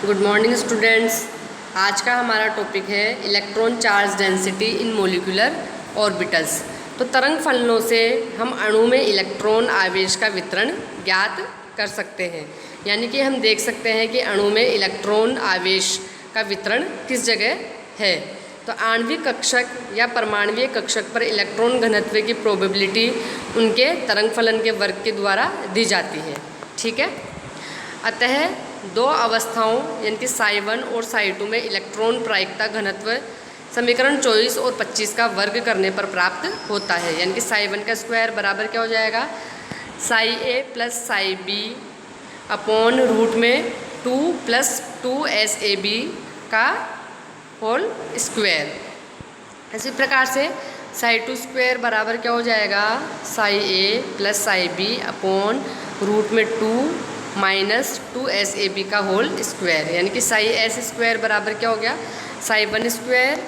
Good morning students. आज का हमारा टॉपिक है electron charge density in molecular orbitals. तो तरंग फलनों से हम अणु में इलेक्ट्रॉन आवेश का वितरण ज्ञात कर सकते हैं, यानी कि हम देख सकते हैं कि अणु में इलेक्ट्रॉन आवेश का वितरण किस जगह है। तो आणविक कक्षक या परमाणुवीय कक्षक पर इलेक्ट्रॉन घनत्व की प्रोबेबिलिटी उनके तरंग फलन के वर्ग के द्वारा दी जाती है। ठीक है, अतः दो अवस्थाओं यानी कि psi1 और psi2 में इलेक्ट्रॉन प्रायिकता घनत्व समीकरण 24 और 25 का वर्ग करने पर प्राप्त होता है। यानी कि psi1 का स्क्वायर बराबर क्या हो जाएगा, psi a plus psi b upon root में 2 प्लस 2sab का होल स्क्वायर। इसी प्रकार से psi2 स्क्वायर बराबर क्या हो जाएगा, psi a plus psi b upon root में 2 माइनस 2sab का होल स्क्वायर। यानी कि psi s स्क्वायर बराबर क्या हो गया, psi1 स्क्वायर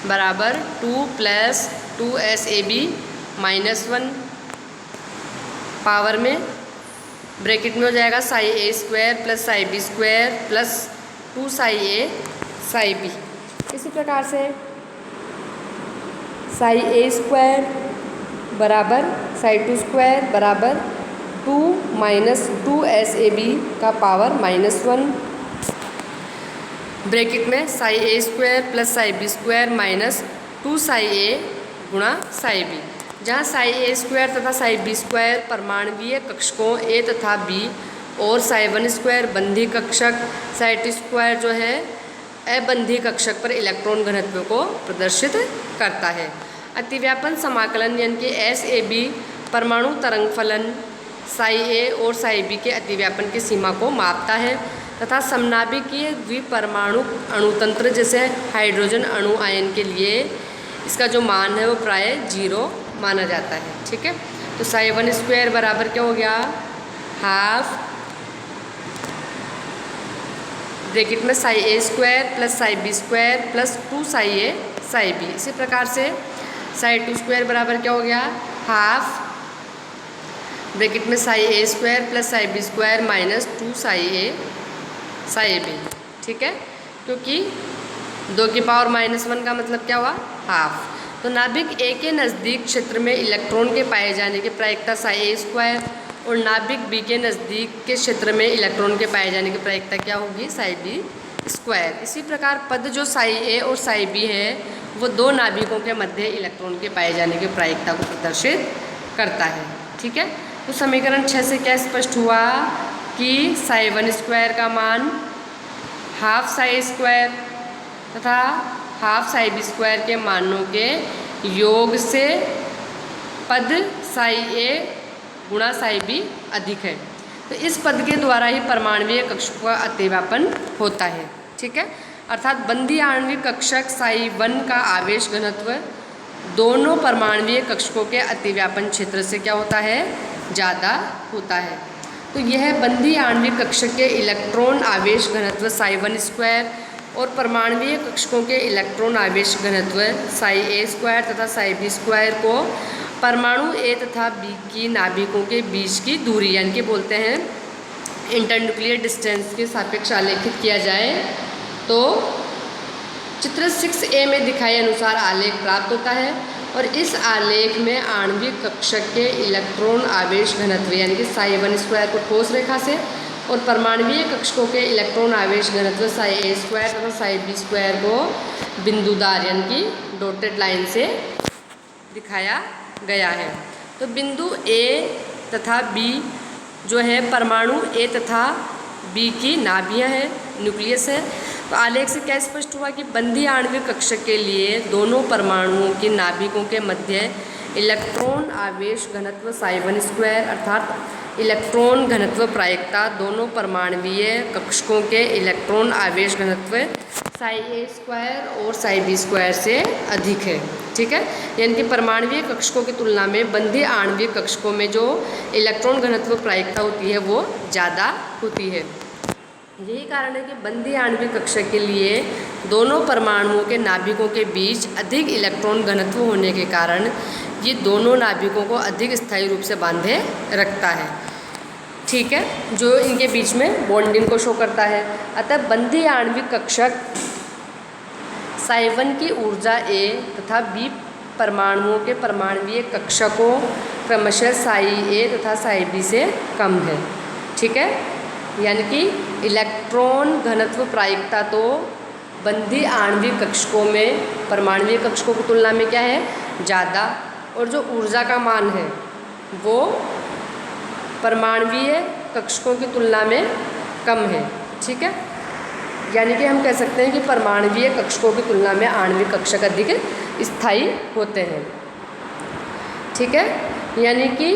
बराबर 2 प्लस 2sab माइनस 1 पावर में ब्रैकेट में हो जाएगा psi a square plus psi b square plus 2 psi a psi b। इसी प्रकार से psi a स्क्वायर बराबर psi2 स्क्वायर बराबर 2 माइनस 2sab का पावर माइनस 1 ब्रैकेट में psi a square plus psi b square minus 2 psi a गुणा psi b, जहाँ psi a square तथा psi b स्क्वायर परमाणुवीय कक्षकों a तथा b और psi1 स्क्वायर बंधी कक्षक, psi2 स्क्वायर जो है अबंधी कक्षक पर इलेक्ट्रॉन घनत्व को प्रदर्शित करता है। अतिव्यापन समाकलन यानी कि SAB परमाणु तरंग फलन psi a और psi b के अतिव्यापन की सीमा को मापता है तथा समनाभिकीय द्विपरमाणु अणुतंत्र जैसे हाइड्रोजन अणु आयन के लिए इसका जो मान है वो प्राय 0 माना जाता है। ठीक है, तो psi1 स्क्वायर बराबर क्या हो गया, हाफ ब्रैकेट में psi a square plus psi b square plus 2 psi a psi b। इसी प्रकार से psi2 स्क्वायर बराबर क्या हो गया, हाफ ब्रैकेट में psi a square plus psi b square minus 2 psi a psi b। ठीक है, क्योंकि 2 की पावर माइनस 1 का मतलब क्या हुआ, हाफ। तो नाभिक A के नज़दीक क्षेत्र में इलेक्ट्रॉन के पाए जाने की प्रायिकता psi a स्क्वायर और नाभिक B के नज़दीक के क्षेत्र में इलेक्ट्रॉन के पाए जाने की प्रायिकता क्या होगी, psi b स्क्वायर। इसी प्रकार पद जो psi a और psi b है वो दो नाभिकों के मध्य इलेक्ट्रॉन के पाए जाने की प्रायिकता को प्रदर्शित करता है। ठीक है, तो समीकरण 6 से क्या स्पष्ट हुआ कि psi1 स्क्वायर का मान हाफ psi स्क्वायर तथा हाफ psi b स्क्वायर के मानों के योग से पद psi a गुणा psi b अधिक है। तो इस पद के द्वारा ही परमाणुवीय कक्षकों का अतिव्यापन होता है। ठीक है, अर्थात बंधी आणविक कक्षक psi1 का आवेश घनत्व दोनों परमाणुवीय कक्षकों के अतिव्यापन क्षेत्र से क्या होता है, ज़्यादा होता है। तो यह बंधी आणविक कक्षक के इलेक्ट्रॉन आवेश घनत्व psi1 स्क्वायर और परमाणुवीय कक्षकों के इलेक्ट्रॉन आवेश घनत्व psi a स्क्वायर तथा psi b स्क्वायर को परमाणु A तथा B की नाभिकों के बीच की दूरी यानी कि बोलते हैं इंटरन्यूक्लियर डिस्टेंस के सापेक्ष आलेखित किया जाए तो चित्र 6A में दिखाए अनुसार आलेख प्राप्त होता है। और इस आलेख में आणविक कक्षक के इलेक्ट्रॉन आवेश घनत्व यानी कि psi1 स्क्वायर को ठोस रेखा से और परमाणुवीय कक्षकों के इलेक्ट्रॉन आवेश घनत्व psi a स्क्वायर तथा psi b स्क्वायर को बिंदुदार यानी कि डॉटेड लाइन से दिखाया गया है। तो बिंदु A तथा B जो है परमाणु A तथा B की नाभियाँ हैं, न्यूक्लियस है। तो आलेख से क्या स्पष्ट हुआ कि बंधी आणविक कक्षक के लिए दोनों परमाणुओं की नाभिकों के मध्य इलेक्ट्रॉन आवेश घनत्व psi1 स्क्वायर अर्थात इलेक्ट्रॉन घनत्व प्रायिकता दोनों परमाणुवीय कक्षकों के इलेक्ट्रॉन आवेश घनत्व psi a स्क्वायर और psi b स्क्वायर से अधिक है। ठीक है, यानी कि परमाणुवीय कक्षकों की तुलना में बंधी आणविक कक्षकों में जो इलेक्ट्रॉन घनत्व प्रायिकता होती है वो ज़्यादा होती है। यही कारण है कि बंधी आणविक कक्षक के लिए दोनों परमाणुओं के नाभिकों के बीच अधिक इलेक्ट्रॉन घनत्व होने के कारण ये दोनों नाभिकों को अधिक स्थायी रूप से बांधे रखता है। ठीक है, जो इनके बीच में बॉन्डिंग को शो करता है। अतः बंधी आणविक कक्षक साई1 की ऊर्जा A तथा B परमाणुओं के परमाणुीय कक्षकों क्रमशः साई A तथा साई B से कम है। ठीक है, यानी कि इलेक्ट्रॉन घनत्व प्रायिकता तो बंधी आणविक कक्षकों में परमाणुीय कक्षकों की तुलना में क्या है, ज़्यादा, और जो ऊर्जा का मान है वो परमाणुीय कक्षकों की तुलना में कम है। ठीक है, यानी कि हम कह सकते हैं कि परमाणुीय कक्षकों की तुलना में आणविक कक्षक अधिक स्थायी होते हैं। ठीक है, यानी कि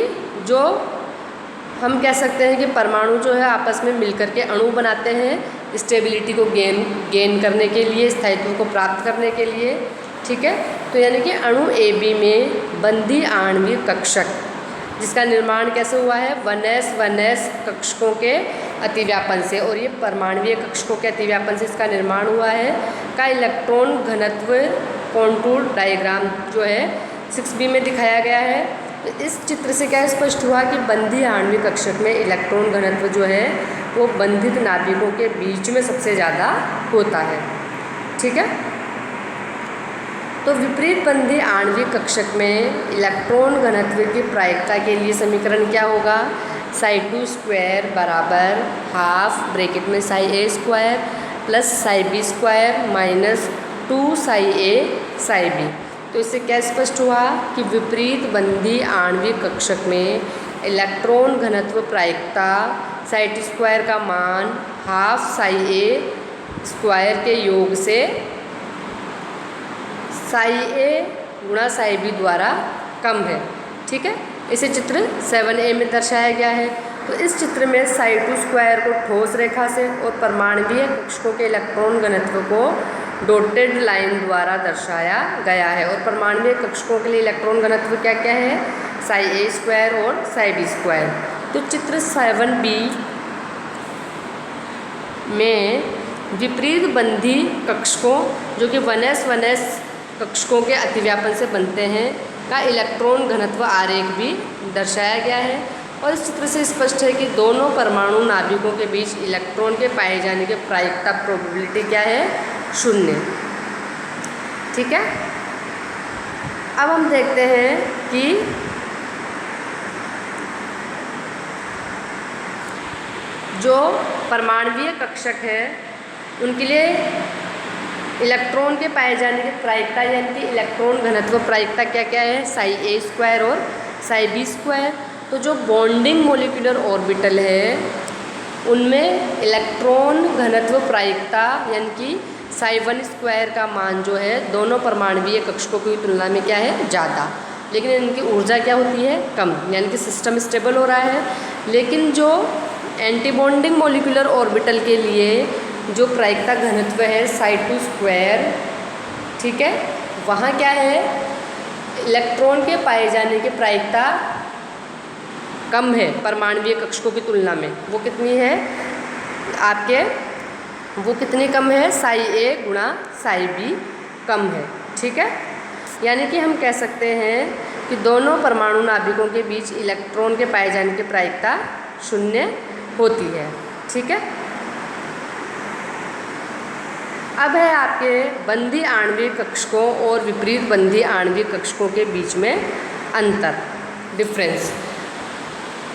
जो हम कह सकते हैं कि परमाणु जो है आपस में मिलकर के अणु बनाते हैं स्टेबिलिटी को गेन करने के लिए, स्थायित्व को प्राप्त करने के लिए। ठीक है, तो यानी कि अणु AB में बंधी आणविक कक्षक जिसका निर्माण कैसे हुआ है, 1s कक्षकों के अतिव्यापन से, और ये परमाणुीय कक्षकों के अतिव्यापन से इसका निर्माण हुआ है, का इलेक्ट्रॉन घनत्व कॉन्टूर डायग्राम जो है 6b में दिखाया गया है। तो इस चित्र से क्या स्पष्ट हुआ कि बंधी आणविक कक्षक में इलेक्ट्रॉन घनत्व जो है वो बंधित नाभिकों के बीच में सबसे ज़्यादा होता है। ठीक है, तो विपरीत बंधी आणविक कक्षक में इलेक्ट्रॉन घनत्व की प्रायिकता के लिए समीकरण क्या होगा, Ψ2 बराबर हाफ ब्रैकेट में Ψa² plus Ψb² minus 2Ψa Ψb। तो इससे क्या स्पष्ट हुआ कि विपरीत बंधी आणविक कक्षक में इलेक्ट्रॉन घनत्व प्रायिकता Ψ2 का मान हाफ Ψa² के योग से Ψa गुणा Ψb द्वारा कम है। ठीक है, इसे चित्र 7a में दर्शाया गया है। तो इस चित्र में Ψ2 को ठोस रेखा से और परमाणुीय कक्षकों के इलेक्ट्रॉन घनत्व को डॉटेड लाइन द्वारा दर्शाया गया है, और परमाणुीय कक्षकों के लिए इलेक्ट्रॉन घनत्व क्या क्या है, Ψa² और Ψb²। तो चित्र 7b में विपरीत बंधी कक्षकों जो कि 1s कक्षकों के अतिव्यापन से बनते हैं का इलेक्ट्रॉन घनत्व आरेख भी दर्शाया गया है। और इस चित्र से स्पष्ट है कि दोनों परमाणु नाभिकों के बीच इलेक्ट्रॉन के पाए जाने की प्रायिकता प्रोबेबिलिटी क्या है, 0। ठीक है, अब हम देखते हैं कि जो परमाणुीय कक्षक है उनके लिए इलेक्ट्रॉन के पाए जाने की प्रायिकता यानी कि इलेक्ट्रॉन घनत्व प्रायिकता क्या क्या है, Ψa² और Ψb²। तो जो बॉन्डिंग मोलिकुलर ऑर्बिटल है उनमें इलेक्ट्रॉन घनत्व प्रायिकता यानी कि Ψ1² का मान जो है दोनों परमाणुीय कक्षकों की तुलना में क्या है, ज़्यादा, लेकिन इनकी ऊर्जा क्या होती है, कम, यानी कि सिस्टम स्टेबल हो रहा है। लेकिन जो एंटी बॉन्डिंग मोलिकुलर ऑर्बिटल के लिए जो प्रायिकता घनत्व है Ψ2, ठीक है, वहाँ क्या है, इलेक्ट्रॉन के पाए जाने की प्रायिकता कम है परमाणुीय कक्षकों की तुलना में। वो कितनी है आपके, वो कितनी कम है, Ψa गुणा Ψb कम है। ठीक है, यानी कि हम कह सकते हैं कि दोनों परमाणु नाभिकों के बीच इलेक्ट्रॉन के पाए जाने की प्रायिकता 0 होती है। ठीक है, अब है आपके बंधी आणविक कक्षकों और विपरीत बंधी आणविक कक्षकों के बीच में अंतर, डिफरेंस।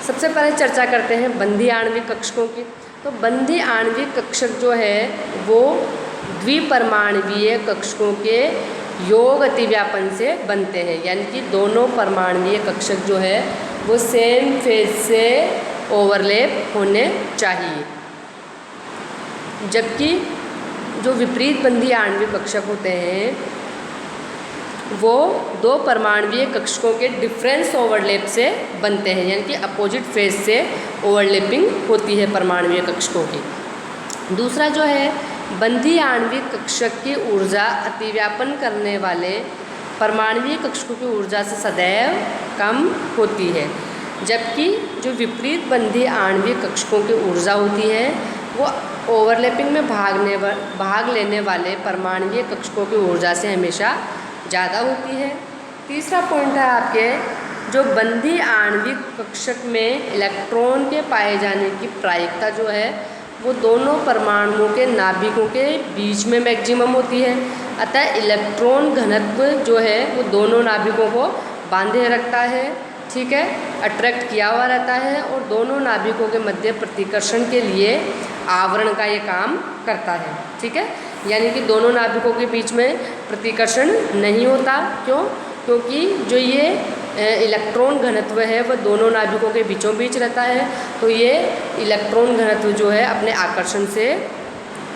सबसे पहले चर्चा करते हैं बंधी आणविक कक्षकों की। तो बंधी आणविक कक्षक जो है वो द्विपरमाणुवीय कक्षकों के योग अतिव्यापन से बनते हैं, यानी कि दोनों परमाणुवीय कक्षक जो है वो सेम फेज से ओवरलैप होने चाहिए, जबकि जो विपरीत बंधी आणविक कक्षक होते हैं वो दो परमाणुवीय कक्षकों के डिफरेंस ओवरलैप से बनते हैं, यानी कि अपोजिट फेज से ओवरलैपिंग होती है परमाणुवीय कक्षकों की। दूसरा जो है बंधी आणविक कक्षक की ऊर्जा अतिव्यापन करने वाले परमाणुवीय कक्षकों की ऊर्जा से सदैव कम होती है, जबकि जो विपरीत बंधी आणविक कक्षकों की ऊर्जा होती है वो ओवरलैपिंग में भाग लेने वाले परमाणुवीय कक्षकों की ऊर्जा से हमेशा ज़्यादा होती है। तीसरा पॉइंट है आपके जो बंधी आणविक कक्षक में इलेक्ट्रॉन के पाए जाने की प्रायिकता जो है वो दोनों परमाणुओं के नाभिकों के बीच में मैक्सिमम होती है। अतः इलेक्ट्रॉन घनत्व जो है वो दोनों नाभिकों को बांधे रखता है, ठीक है, अट्रैक्ट किया हुआ रहता है और दोनों नाभिकों के मध्य प्रतिकर्षण के लिए आवरण का ये काम करता है, ठीक है। यानी कि दोनों नाभिकों के बीच में प्रतिकर्षण नहीं होता। क्यों? क्योंकि जो ये इलेक्ट्रॉन घनत्व है वह दोनों नाभिकों के बीचों बीच रहता है, तो ये इलेक्ट्रॉन घनत्व जो है अपने आकर्षण से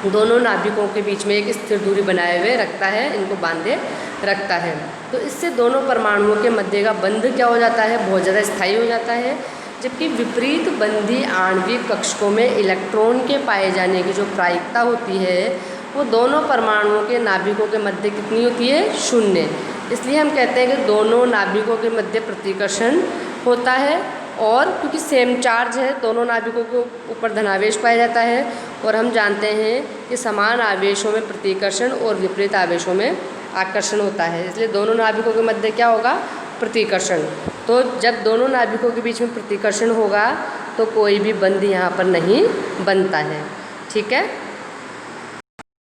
दोनों नाभिकों के बीच में एक स्थिर दूरी बनाए हुए रखता है, इनको बांधे रखता है। तो इससे दोनों परमाणुओं के मध्य का बंध क्या हो जाता है, बहुत ज़्यादा स्थायी हो जाता है। जबकि विपरीत बंधी आणविक कक्षकों में इलेक्ट्रॉन के पाए जाने की जो प्रायिकता होती है वो दोनों परमाणुओं के नाभिकों के मध्य कितनी होती है, 0। इसलिए हम कहते हैं कि दोनों नाभिकों के मध्य प्रतिकर्षण होता है और क्योंकि सेम चार्ज है दोनों नाभिकों के ऊपर धनावेश पाया जाता है और हम जानते हैं कि समान आवेशों में प्रतिकर्षण और विपरीत आवेशों में आकर्षण होता है, इसलिए दोनों नाभिकों के मध्य क्या होगा, प्रतिकर्षण। तो जब दोनों नाभिकों के बीच में प्रतिकर्षण होगा तो कोई भी बंध यहाँ पर नहीं बनता है, ठीक है।